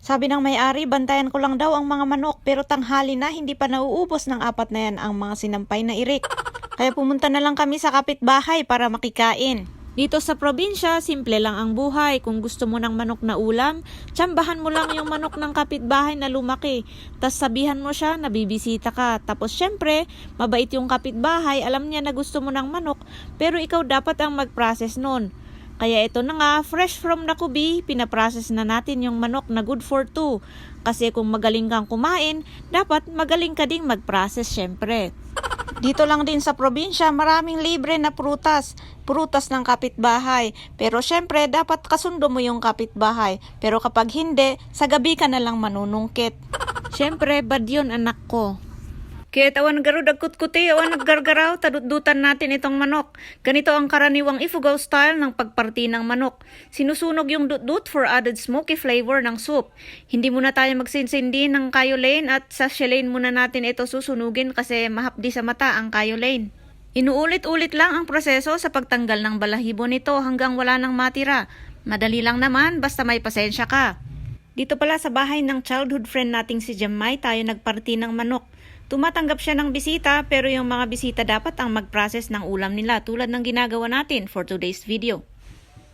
Sabi ng may-ari, bantayan ko lang daw ang mga manok pero tanghali na hindi pa nauubos ng apat na yan ang mga sinampay na irik. Kaya pumunta na lang kami sa kapitbahay para makikain. Dito sa probinsya, simple lang ang buhay. Kung gusto mo ng manok na ulam, tsambahan mo lang yung manok ng kapitbahay na lumaki. Tas sabihan mo siya na bibisita ka. Tapos syempre, mabait yung kapitbahay, alam niya na gusto mo ng manok, pero ikaw dapat ang mag-process nun. Kaya ito na nga, fresh from Nakubi, pinaprocess na natin yung manok na good for 2. Kasi kung magaling kang kumain, dapat magaling ka ding mag-process syempre. Dito lang din sa probinsya, maraming libre na prutas. Prutas ng kapitbahay. Pero syempre, dapat kasundo mo yung kapitbahay. Pero kapag hindi, sa gabi ka na lang manunungkit. Syempre, bad yun anak ko. Kaya awan garo dagkut-kuti, awan naggargaraw, tadutdutan natin itong manok. Ganito ang karaniwang Ifugao style ng pagparti ng manok. Sinusunog yung dut-dut for added smoky flavor ng soup. Hindi muna tayo magsinsindi ng kayo lane at sa lane muna natin ito susunugin kasi mahapdi sa mata ang kayo lane. Inuulit-ulit lang ang proseso sa pagtanggal ng balahibo nito hanggang wala nang matira. Madali lang naman basta may pasensya ka. Dito pala sa bahay ng childhood friend nating si Jemmay tayo nagparti ng manok. Tumatanggap siya ng bisita pero yung mga bisita dapat ang mag-process ng ulam nila tulad ng ginagawa natin for today's video.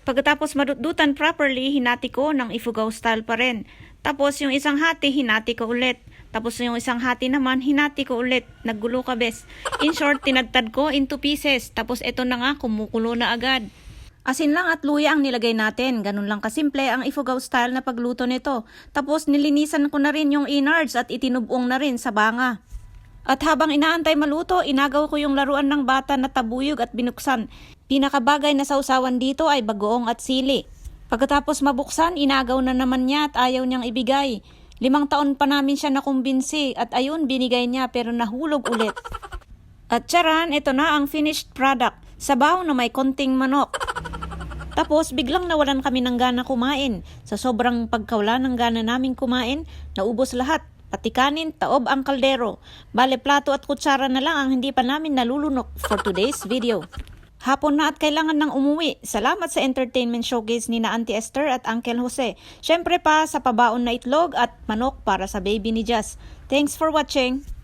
Pagkatapos madutdutan properly, hinati ko ng Ifugao style pa rin. Tapos yung isang hati, hinati ko ulit. Tapos yung isang hati naman, hinati ko ulit. Naggulo ka bes. In short, tinagtad ko into pieces. Tapos ito na nga, kumukulo na agad. Asin lang at luya ang nilagay natin. Ganun lang kasimple ang Ifugao style na pagluto nito. Tapos nilinisan ko na rin yung innards at itinubong na rin sa banga. At habang inaantay maluto, inagaw ko yung laruan ng bata na tabuyog at binuksan. Pinakabagay na sausawan dito ay bagoong at sili. Pagkatapos mabuksan, inagaw na naman niya at ayaw niyang ibigay. 5 taon pa namin siya nakumbinsi at ayun binigay niya pero nahulog ulit. At tsaran, ito na ang finished product. Sabaw na may konting manok. Tapos biglang nawalan kami ng gana kumain. Sa sobrang pagkawala ng gana naming kumain, naubos lahat. Pati kanin, taob ang kaldero. Bale, plato at kutsara na lang ang hindi pa namin nalulunok for today's video. Hapon na at kailangan nang umuwi. Salamat sa entertainment showcase ni na Auntie Esther at Uncle Jose. Syempre pa sa pabaon na itlog at manok para sa baby ni Jazz. Thanks for watching!